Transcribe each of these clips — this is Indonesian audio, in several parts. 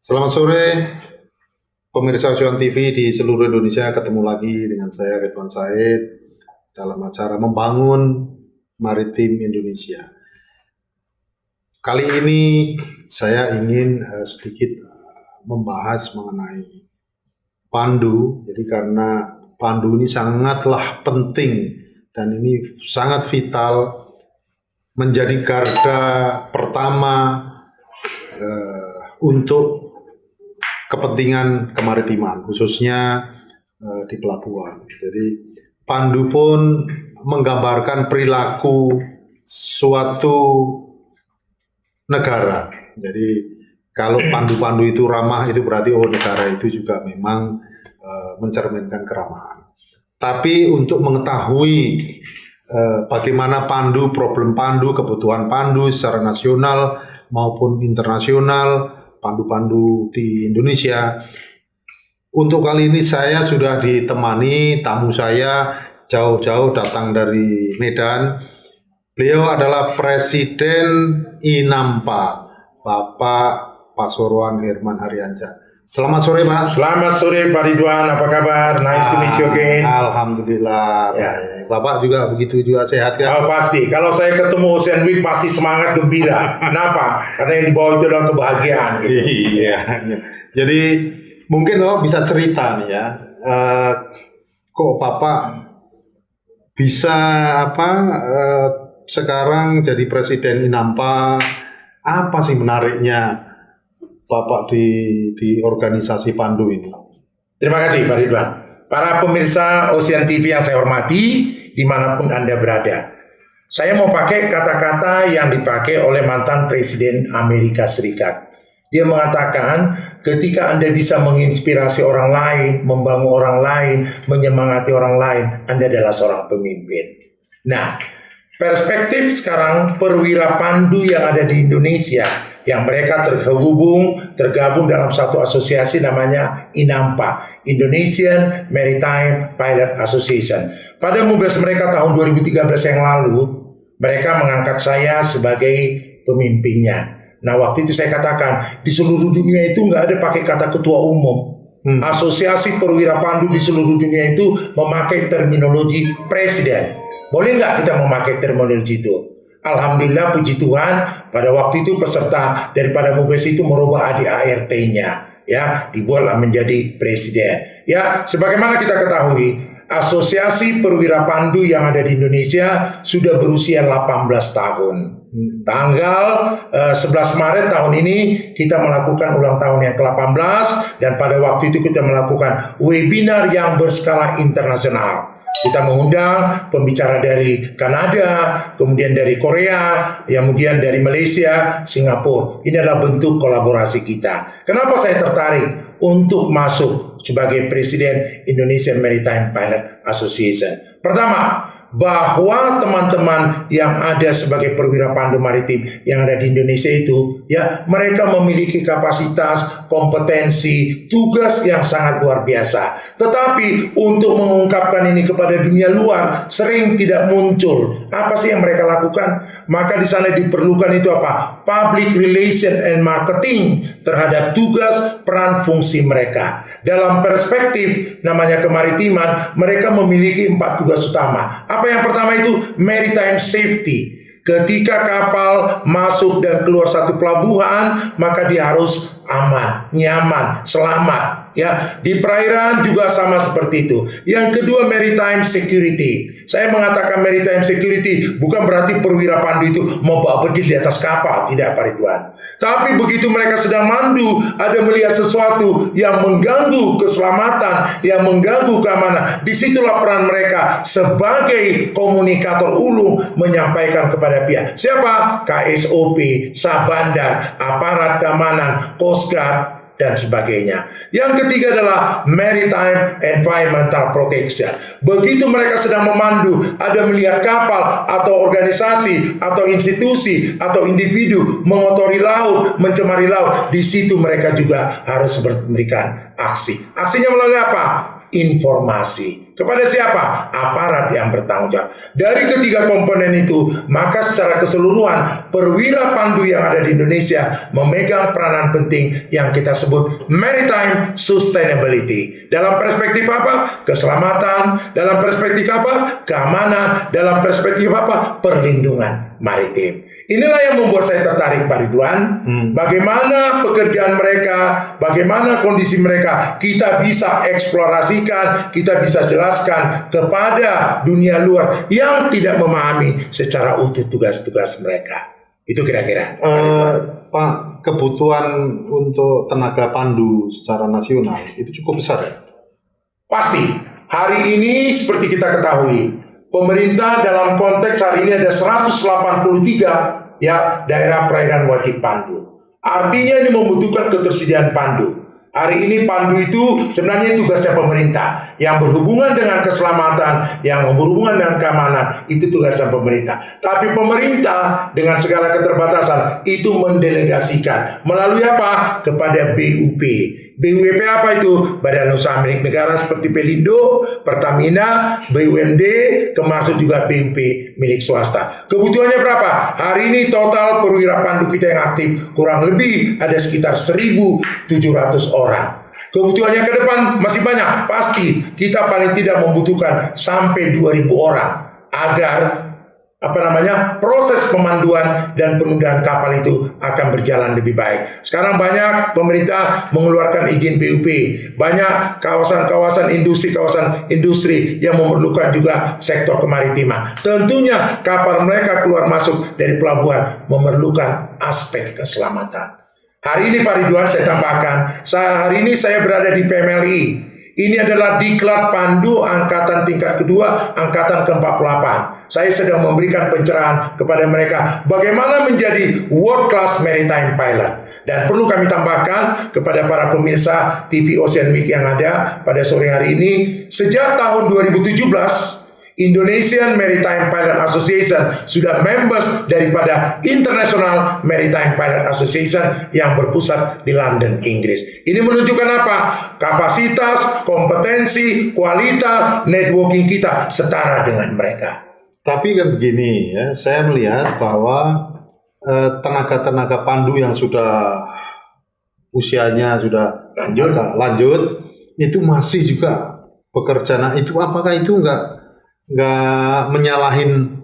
Selamat sore, pemirsa Cuan TV di seluruh Indonesia. Ketemu lagi dengan saya Ridwan Said dalam acara Membangun Maritim Indonesia. Kali ini saya ingin sedikit membahas mengenai pandu. Jadi karena pandu ini sangatlah penting dan ini sangat vital, menjadi garda pertama untuk kepentingan kemaritiman, khususnya di pelabuhan. Jadi pandu pun menggambarkan perilaku suatu negara. Jadi kalau pandu-pandu itu ramah, itu berarti negara itu juga memang mencerminkan keramahan. Tapi untuk mengetahui bagaimana pandu, problem pandu, kebutuhan pandu secara nasional maupun internasional, pandu-pandu di Indonesia. Untuk kali ini saya sudah ditemani tamu saya jauh-jauh datang dari Medan. Beliau adalah Presiden INAMPA, Bapak Pasuruan Herman Ariansyah. Selamat sore, Pak. Selamat sore, Pak Ridwan. Apa kabar? Nice to meet you again. Alhamdulillah. Ya. Baik. Bapak juga begitu juga sehat kan? Oh, pasti. Kalau saya ketemu Ocean Week pasti semangat gembira. Kenapa? Karena yang dibawa itu adalah kebahagiaan. Gitu. Iya. Jadi mungkin bisa cerita nih ya. Kok Bapak bisa sekarang jadi Presiden INAMPA? Apa sih menariknya Bapak di organisasi pandu ini? Terima kasih, Pak Ridwan. Para pemirsa Ocean TV yang saya hormati, dimanapun Anda berada. Saya mau pakai kata-kata yang dipakai oleh mantan Presiden Amerika Serikat. Dia mengatakan, ketika Anda bisa menginspirasi orang lain, membangun orang lain, menyemangati orang lain, Anda adalah seorang pemimpin. Nah, perspektif sekarang perwira pandu yang ada di Indonesia, yang mereka tergabung dalam satu asosiasi namanya INAMPA, Indonesian Maritime Pilot Association. Pada Mubes mereka tahun 2013 yang lalu, mereka mengangkat saya sebagai pemimpinnya. Nah, waktu itu saya katakan, di seluruh dunia itu nggak ada pakai kata ketua umum. Asosiasi perwira pandu di seluruh dunia itu memakai terminologi presiden. Boleh nggak kita memakai terminologi itu? Alhamdulillah, puji Tuhan, pada waktu itu peserta daripada Mubes itu merubah ADART-nya, ya, dibuatlah menjadi presiden. Ya, sebagaimana kita ketahui, Asosiasi Perwira Pandu yang ada di Indonesia sudah berusia 18 tahun. Tanggal 11 Maret tahun ini kita melakukan ulang tahun yang ke-18 dan pada waktu itu kita melakukan webinar yang berskala internasional. Kita mengundang pembicara dari Kanada, kemudian dari Korea, kemudian dari Malaysia, Singapura. Ini adalah bentuk kolaborasi kita. Kenapa saya tertarik untuk masuk sebagai Presiden Indonesian Maritime Pilot Association? Pertama, bahwa teman-teman yang ada sebagai perwira pandu maritim yang ada di Indonesia itu, ya, mereka memiliki kapasitas, kompetensi, tugas yang sangat luar biasa. Tetapi untuk mengungkapkan ini kepada dunia luar sering tidak muncul. Apa sih yang mereka lakukan? Maka di sana diperlukan itu apa? Public relation and marketing terhadap tugas, peran, fungsi mereka. Dalam perspektif namanya kemaritiman, mereka memiliki 4 tugas utama. Apa yang pertama itu? Maritime safety. Ketika kapal masuk dan keluar satu pelabuhan, maka dia harus aman, nyaman, selamat. Ya, di perairan juga sama seperti itu. Yang kedua, maritime security. Saya mengatakan maritime security bukan berarti perwira pandu itu membawa berdiri di atas kapal, tidak, Pak Ridwan. Tapi begitu mereka sedang mandu, ada melihat sesuatu yang mengganggu keselamatan, yang mengganggu keamanan, disitulah peran mereka sebagai komunikator ulung menyampaikan kepada pihak. Siapa? KSOP, Sabandar, aparat keamanan, Coast Guard, dan sebagainya. Yang ketiga adalah Maritime Environmental Protection. Begitu mereka sedang memandu, ada melihat kapal atau organisasi atau institusi atau individu mengotori laut, mencemari laut, di situ mereka juga harus memberikan aksi. Aksinya melalui apa? informasi. Kepada siapa? Aparat yang bertanggung jawab. Dari ketiga komponen itu, maka secara keseluruhan perwira pandu yang ada di Indonesia memegang peranan penting yang kita sebut maritime sustainability. Dalam perspektif apa? Keselamatan. Dalam perspektif apa? Keamanan. Dalam perspektif apa? Perlindungan maritim. Inilah yang membuat saya tertarik, Pak Ridwan. Bagaimana pekerjaan mereka, bagaimana kondisi mereka, kita bisa eksplorasikan, kita bisa jelaskan kepada dunia luar yang tidak memahami secara utuh tugas-tugas mereka. Itu kira-kira. Pak, kebutuhan untuk tenaga pandu secara nasional itu cukup besar ya? Pasti. Hari ini seperti kita ketahui, pemerintah dalam konteks hari ini ada 183 daerah perairan wajib pandu. Artinya ini membutuhkan ketersediaan pandu. Hari ini pandu itu sebenarnya tugasnya pemerintah. Yang berhubungan dengan keselamatan, yang berhubungan dengan keamanan, itu tugasnya pemerintah. Tapi pemerintah dengan segala keterbatasan itu mendelegasikan. Melalui apa? Kepada BUP. BUP apa itu? Badan Usaha Milik Negara seperti Pelindo, Pertamina, BUMD, termasuk juga BUP milik swasta. Kebutuhannya berapa? Hari ini total perwira pandu kita yang aktif kurang lebih ada sekitar 1.700 orang. Kebutuhannya ke depan masih banyak. Pasti kita paling tidak membutuhkan sampai 2.000 orang agar proses pemanduan dan penundaan kapal itu akan berjalan lebih baik. Sekarang banyak pemerintah mengeluarkan izin BUP, banyak kawasan industri yang memerlukan juga sektor kemaritiman. Tentunya kapal mereka keluar masuk dari pelabuhan memerlukan aspek keselamatan. Hari ini Pak Ridwan saya tambahkan, hari ini saya berada di PMLI. Ini adalah Diklat Pandu Angkatan tingkat kedua, Angkatan ke-48. Saya sedang memberikan pencerahan kepada mereka bagaimana menjadi world class maritime pilot. Dan perlu kami tambahkan kepada para pemirsa TV Ocean Week yang ada pada sore hari ini, sejak tahun 2017 Indonesian Maritime Pilot Association sudah members daripada International Maritime Pilot Association yang berpusat di London, Inggris. Ini menunjukkan apa? Kapasitas, kompetensi, kualitas, networking kita setara dengan mereka. Tapi kan begini ya, saya melihat bahwa tenaga-tenaga pandu yang sudah usianya sudah lanjut itu masih juga bekerja. Nah itu apakah itu nggak menyalahin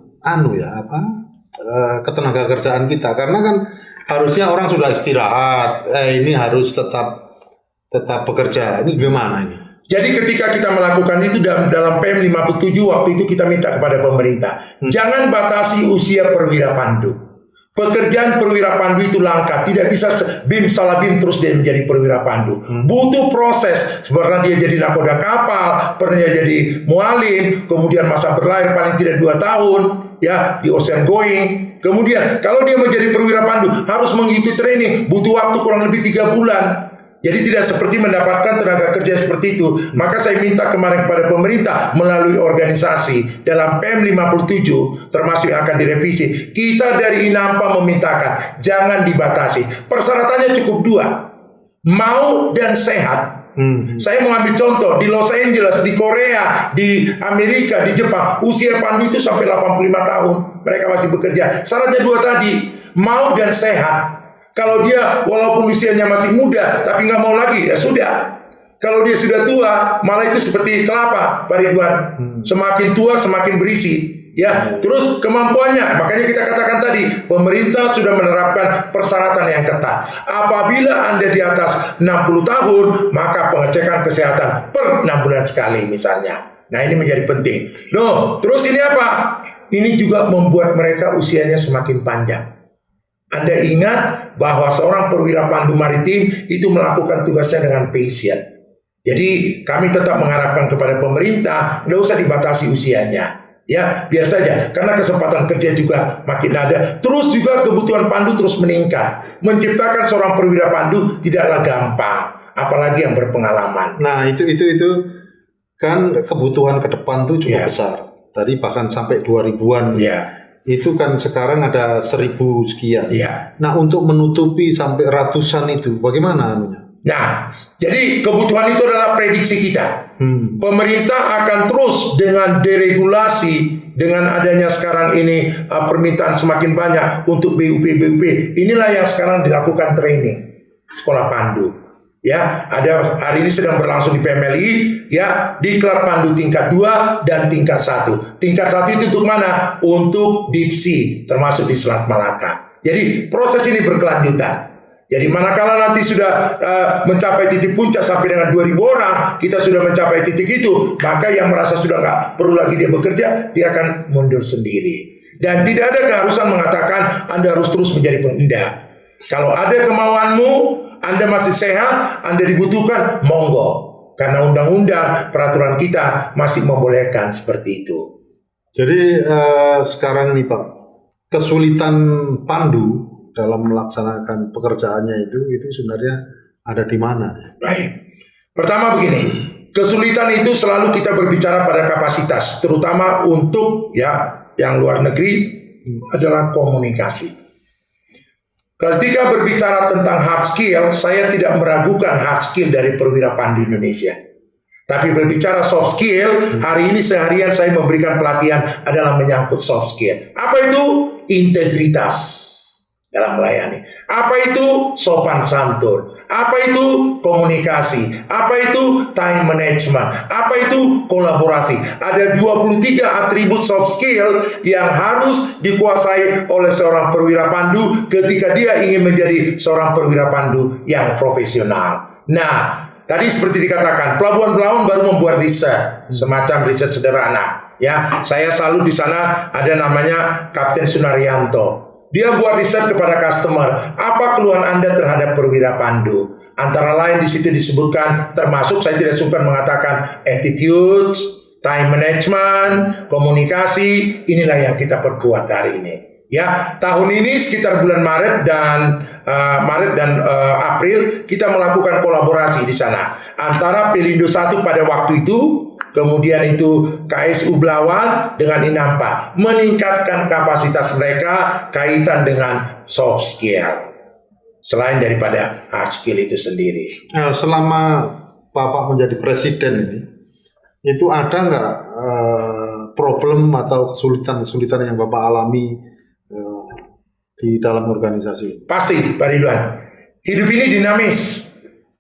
ketenaga kerjaan kita, karena kan harusnya orang sudah istirahat, ini harus tetap bekerja. Ini gimana ini? Jadi ketika kita melakukan itu dalam PM 57 waktu itu kita minta kepada pemerintah, jangan batasi usia perwira pandu. Pekerjaan perwira pandu itu langka, tidak bisa bim salah bim terus dia menjadi perwira pandu. Butuh proses, sebenarnya dia jadi nakoda kapal, pernah jadi mualim, kemudian masa berlayar paling tidak 2 tahun, ya di ocean going. Kemudian kalau dia menjadi perwira pandu harus mengikuti training, butuh waktu kurang lebih 3 bulan. Jadi tidak seperti mendapatkan tenaga kerja seperti itu. Maka saya minta kemarin kepada pemerintah melalui organisasi dalam PM 57 termasuk yang akan direvisi. Kita dari INAMPA memintakan jangan dibatasi. Persyaratannya cukup 2. Mau dan sehat. Saya mau ambil contoh di Los Angeles, di Korea, di Amerika, di Jepang, usia pandu itu sampai 85 tahun. Mereka masih bekerja. Syaratnya 2 tadi, mau dan sehat. Kalau dia walaupun usianya masih muda tapi nggak mau lagi, ya sudah. Kalau dia sudah tua, malah itu seperti kelapa, Pak Ridwan. Semakin tua semakin berisi. Ya, terus kemampuannya, makanya kita katakan tadi, pemerintah sudah menerapkan persyaratan yang ketat. Apabila Anda di atas 60 tahun, maka pengecekan kesehatan per 6 bulan sekali misalnya. Nah, ini menjadi penting. Terus ini apa? Ini juga membuat mereka usianya semakin panjang. Anda ingat bahwa seorang perwira pandu maritim itu melakukan tugasnya dengan passion. Jadi kami tetap mengharapkan kepada pemerintah, nggak usah dibatasi usianya. Ya, biar saja, karena kesempatan kerja juga makin ada. Terus juga kebutuhan pandu terus meningkat. Menciptakan seorang perwira pandu tidaklah gampang, apalagi yang berpengalaman. Nah, itu kan kebutuhan ke depan tuh cukup besar. Tadi bahkan sampai 2000-an. Itu kan sekarang ada 1.000 sekian. Nah, untuk menutupi sampai ratusan itu bagaimana anunya? Nah, jadi kebutuhan itu adalah prediksi kita. Pemerintah akan terus dengan deregulasi, dengan adanya sekarang ini permintaan semakin banyak untuk BUP. Inilah yang sekarang dilakukan training sekolah pandu. Ya, ada hari ini sedang berlangsung di PMLI, ya, diklat pandu tingkat 2 dan tingkat 1. Tingkat 1 itu untuk mana? Untuk Dipsi, termasuk di Selat Malaka. Jadi proses ini berkelanjutan. Jadi manakala nanti sudah mencapai titik puncak sampai dengan 2.000 orang, kita sudah mencapai titik itu, maka yang merasa sudah nggak perlu lagi dia bekerja, dia akan mundur sendiri. Dan tidak ada keharusan mengatakan Anda harus terus menjadi pengindah. Kalau ada kemauanmu, Anda masih sehat, Anda dibutuhkan, monggo. Karena undang-undang peraturan kita masih membolehkan seperti itu. Jadi sekarang nih Pak, kesulitan pandu dalam melaksanakan pekerjaannya itu sebenarnya ada di mana? Baik. Pertama begini, kesulitan itu selalu kita berbicara pada kapasitas, terutama untuk yang luar negeri adalah komunikasi. Ketika berbicara tentang hard skill, saya tidak meragukan hard skill dari perwira pandu Indonesia. Tapi berbicara soft skill, hari ini seharian saya memberikan pelatihan adalah menyangkut soft skill. Apa itu? Integritas dalam melayani. Apa itu sopan santun? Apa itu komunikasi? Apa itu time management? Apa itu kolaborasi? Ada 23 atribut soft skill yang harus dikuasai oleh seorang perwira pandu ketika dia ingin menjadi seorang perwira pandu yang profesional. Nah, tadi seperti dikatakan, Pelabuhan Belawan baru membuat riset, semacam riset sederhana. Ya, saya selalu di sana ada namanya Kapten Sunaryanto. Dia buat riset kepada customer, apa keluhan Anda terhadap perwira pandu? Antara lain di situ disebutkan, termasuk saya tidak suka mengatakan attitude, time management, komunikasi, inilah yang kita perkuat hari ini. Ya, tahun ini sekitar bulan Maret dan April kita melakukan kolaborasi di sana antara Pelindo 1 pada waktu itu, kemudian itu KSU Belawan dengan Inampa, meningkatkan kapasitas mereka kaitan dengan soft skill selain daripada hard skill itu sendiri. Selama Bapak menjadi presiden ini, itu ada nggak problem atau kesulitan yang Bapak alami di dalam organisasi? Pasti, Pak Ridwan. Hidup ini dinamis,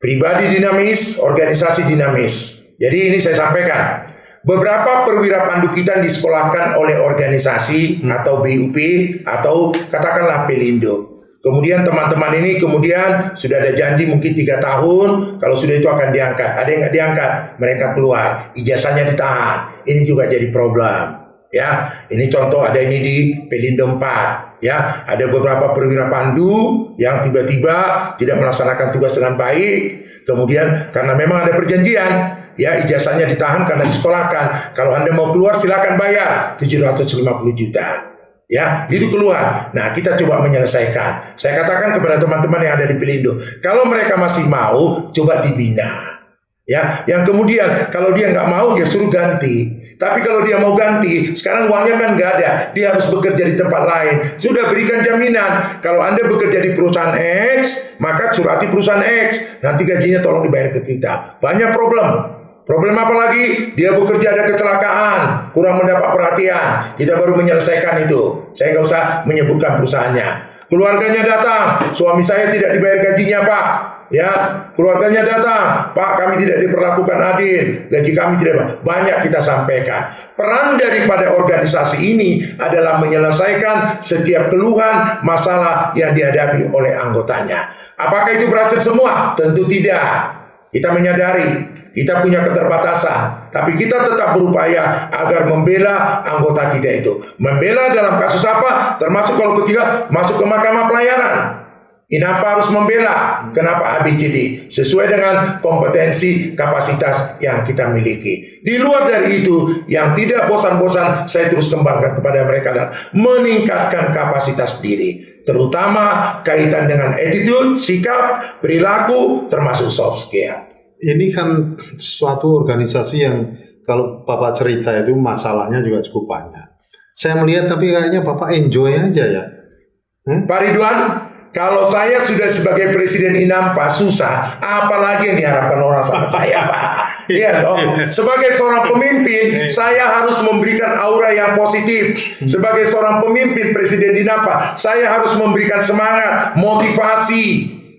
pribadi dinamis, organisasi dinamis. Jadi ini saya sampaikan, beberapa perwira pandu kita disekolahkan oleh organisasi atau BUP atau katakanlah Pelindo. Kemudian teman-teman ini kemudian sudah ada janji mungkin 3 tahun, kalau sudah itu akan diangkat. Ada yang nggak diangkat, mereka keluar, ijazahnya ditahan. Ini juga jadi problem. Ya, ini contoh ada ini di Pelindo 4. Ya, ada beberapa perwira pandu yang tiba-tiba tidak melaksanakan tugas dengan baik. Kemudian karena memang ada perjanjian, ya ijazahnya ditahan karena disekolahkan. Kalau Anda mau keluar silakan bayar 750 juta. Ya, itu keluar. Nah, kita coba menyelesaikan. Saya katakan kepada teman-teman yang ada di Pelindo, kalau mereka masih mau, coba dibina. Ya, yang kemudian kalau dia nggak mau, ya suruh ganti. Tapi kalau dia mau ganti, sekarang uangnya kan nggak ada, dia harus bekerja di tempat lain. Sudah berikan jaminan, kalau Anda bekerja di perusahaan X, maka surati perusahaan X, nanti gajinya tolong dibayar ke kita. Banyak problem. Problem apa lagi? Dia bekerja ada kecelakaan, kurang mendapat perhatian. Kita baru menyelesaikan itu. Saya nggak usah menyebutkan perusahaannya. Keluarganya datang, suami saya tidak dibayar gajinya Pak. Ya, keluarganya datang, Pak kami tidak diperlakukan adil, gaji kami tidak banyak kita sampaikan. Peran daripada organisasi ini adalah menyelesaikan setiap keluhan masalah yang dihadapi oleh anggotanya. Apakah itu berhasil semua? Tentu tidak. Kita menyadari kita punya keterbatasan, tapi kita tetap berupaya agar membela anggota kita itu. Membela dalam kasus apa? Termasuk kalau ketika masuk ke mahkamah pelayanan. Inapa harus membela? Kenapa ABCD? Sesuai dengan kompetensi, kapasitas yang kita miliki. Di luar dari itu, yang tidak bosan-bosan saya terus kembangkan kepada mereka adalah meningkatkan kapasitas diri. Terutama kaitan dengan attitude, sikap, perilaku, termasuk soft skill. Ini kan suatu organisasi yang kalau Bapak cerita itu masalahnya juga cukup banyak. Saya melihat tapi kayaknya Bapak enjoy aja ya. Pak Ridwan, Kalau saya sudah sebagai presiden INAMPA susah, apalagi yang diharapkan orang sama saya, Pak. Iya dong. Sebagai seorang pemimpin, saya harus memberikan aura yang positif. Sebagai seorang pemimpin presiden INAMPA, saya harus memberikan semangat, motivasi,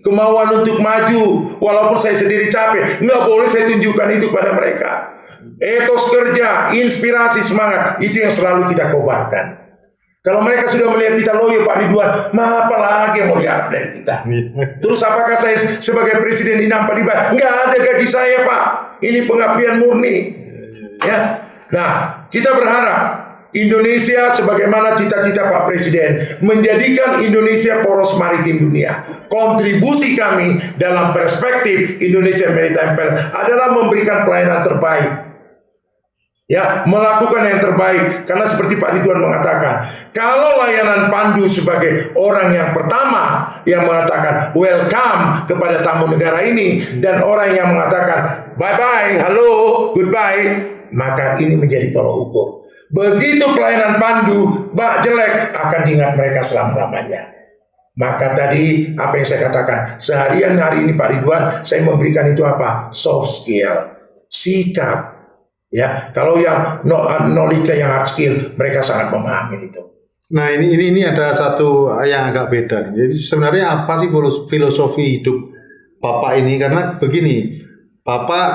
kemauan untuk maju. Walaupun saya sendiri capek, nggak boleh saya tunjukkan itu pada mereka. Etos kerja, inspirasi, semangat, itu yang selalu kita kobarkan. Kalau mereka sudah melihat kita loyo Pak Ridwan, mah apa lagi yang mau diharap dari kita? Terus apakah saya sebagai presiden INAMPA dibayar? Nggak ada gaji saya Pak. Ini pengabdian murni. Ya. Nah, kita berharap Indonesia sebagaimana cita-cita Pak Presiden menjadikan Indonesia poros maritim dunia. Kontribusi kami dalam perspektif Indonesia Maritime Port adalah memberikan pelayanan terbaik. Ya, melakukan yang terbaik. Karena seperti Pak Ridwan mengatakan, kalau layanan Pandu sebagai orang yang pertama yang mengatakan welcome kepada tamu negara ini, dan orang yang mengatakan bye-bye, halo, goodbye, maka ini menjadi tolok ukur. Begitu pelayanan Pandu jelek, akan diingat mereka selama-lamanya. Maka tadi apa yang saya katakan, seharian hari ini Pak Ridwan, saya memberikan itu apa? Soft skill, sikap. Ya, kalau yang knowledge yang hard skill, mereka sangat memahami itu. Nah, ini ada satu yang agak beda. Jadi sebenarnya apa sih filosofi hidup Bapak ini? Karena begini, Bapak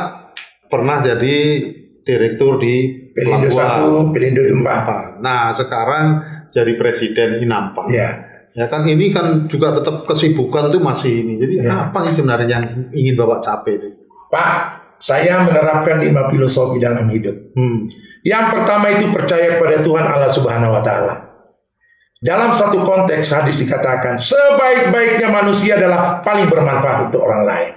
pernah jadi direktur di Pelindo 1, Pelindo 4. Nah, sekarang jadi presiden INAMPA. Ya. Ya kan ini kan juga tetap kesibukan tuh masih ini. Jadi apa sih sebenarnya yang ingin Bapak capai itu? Pak, saya menerapkan 5 filosofi dalam hidup. Yang pertama itu percaya kepada Tuhan Allah Subhanahu wa Ta'ala. Dalam satu konteks hadis dikatakan, sebaik-baiknya manusia adalah paling bermanfaat untuk orang lain.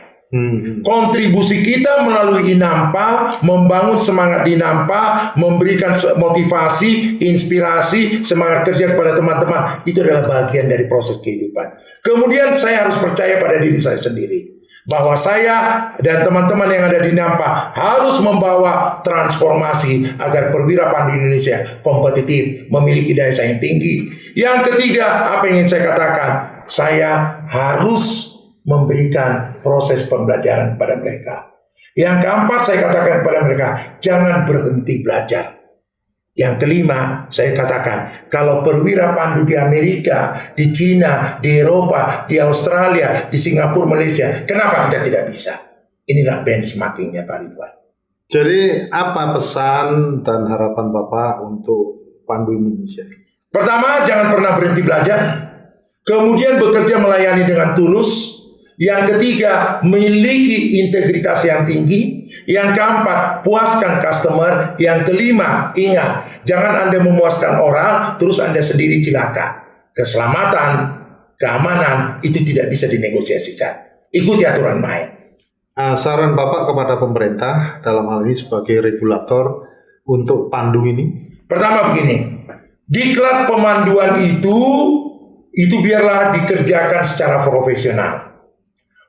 Kontribusi kita melalui INAMPA, membangun semangat di INAMPA, memberikan motivasi, inspirasi, semangat kerja kepada teman-teman, itu adalah bagian dari proses kehidupan. Kemudian saya harus percaya pada diri saya sendiri, bahwa saya dan teman-teman yang ada di INAMPA harus membawa transformasi agar perwira Pandu Indonesia kompetitif, memiliki daya saing tinggi. Yang ketiga, apa yang ingin saya katakan, saya harus memberikan proses pembelajaran kepada mereka. Yang keempat, saya katakan kepada mereka, jangan berhenti belajar. Yang kelima, saya katakan, kalau perwira Pandu di Amerika, di Cina, di Eropa, di Australia, di Singapura, Malaysia, kenapa kita tidak bisa? Inilah benchmarkingnya Pak Ridwan. Jadi apa pesan dan harapan Bapak untuk Pandu Indonesia? Pertama, jangan pernah berhenti belajar. Kemudian bekerja melayani dengan tulus. Yang ketiga, memiliki integritas yang tinggi. Yang keempat, puaskan customer. Yang kelima, ingat, jangan Anda memuaskan orang, terus Anda sendiri celaka. Keselamatan, keamanan, itu tidak bisa dinegosiasikan. Ikuti aturan main. Saran Bapak kepada pemerintah dalam hal ini sebagai regulator untuk Pandu ini? Pertama begini, diklat pemanduan itu biarlah dikerjakan secara profesional.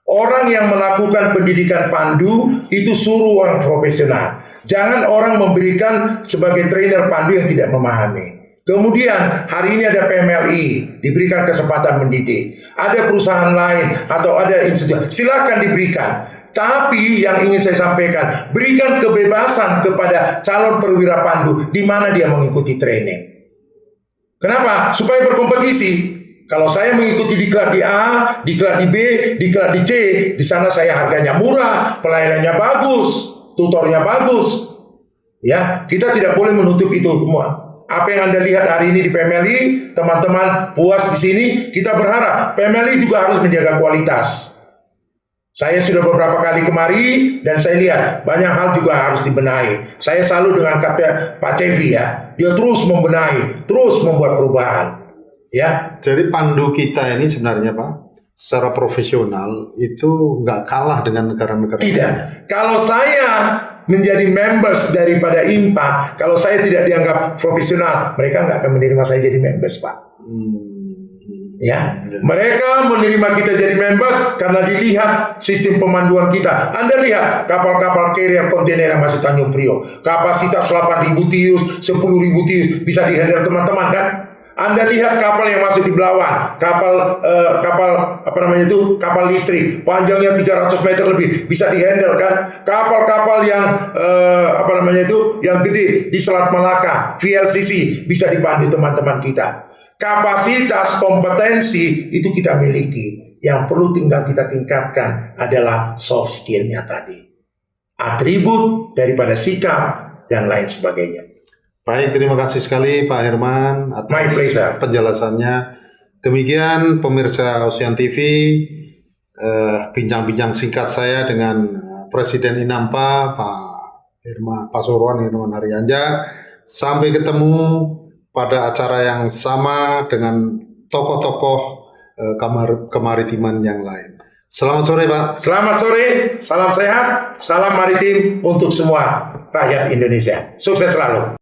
Orang yang melakukan pendidikan Pandu itu suruh orang profesional. Jangan orang memberikan sebagai trainer Pandu yang tidak memahami. Kemudian hari ini ada PMLI, diberikan kesempatan mendidik. Ada perusahaan lain atau ada institusi, silakan diberikan. Tapi yang ingin saya sampaikan, berikan kebebasan kepada calon perwira Pandu di mana dia mengikuti training. Kenapa? Supaya berkompetisi. Kalau saya mengikuti diklat di A, diklat di B, diklat di C, di sana saya harganya murah, pelayanannya bagus, tutornya bagus. Ya, kita tidak boleh menutup itu semua. Apa yang Anda lihat hari ini di PMLI, teman-teman puas di sini, kita berharap PMLI juga harus menjaga kualitas. Saya sudah beberapa kali kemari dan saya lihat banyak hal juga harus dibenahi. Saya selalu dengan kata Pak Cevi ya, dia terus membenahi, terus membuat perubahan. Ya. Jadi Pandu kita ini sebenarnya Pak, secara profesional itu nggak kalah dengan negara-negara Tidak. lainnya. Kalau saya menjadi members daripada IMPA, kalau saya tidak dianggap profesional, mereka nggak akan menerima saya jadi members, Pak. Ya, mereka menerima kita jadi members karena dilihat sistem pemanduan kita. Anda lihat kapal-kapal carrier kontainer yang masuk Tanjung Priok, kapasitas 8.000 TEU, 10.000 TEU bisa dihandle teman-teman kan? Anda lihat kapal yang masuk di Belawan, kapal listrik, panjangnya 300 meter lebih, bisa dihandle kan? Kapal-kapal yang yang gede di Selat Malaka, VLCC, bisa dibantu teman-teman kita. Kapasitas, kompetensi itu kita miliki. Yang perlu tinggal kita tingkatkan adalah soft skill-nya tadi. Atribut daripada sikap dan lain sebagainya. Baik, terima kasih sekali Pak Herman My atas pleasure. penjelasannya. Demikian pemirsa Ocean TV, bincang-bincang singkat saya dengan Presiden Inampa, Pak Sorwan Herman Arianja. Sampai ketemu pada acara yang sama dengan tokoh-tokoh kemaritiman yang lain. Selamat sore, Pak. Selamat sore, salam sehat, salam maritim untuk semua rakyat Indonesia. Sukses selalu.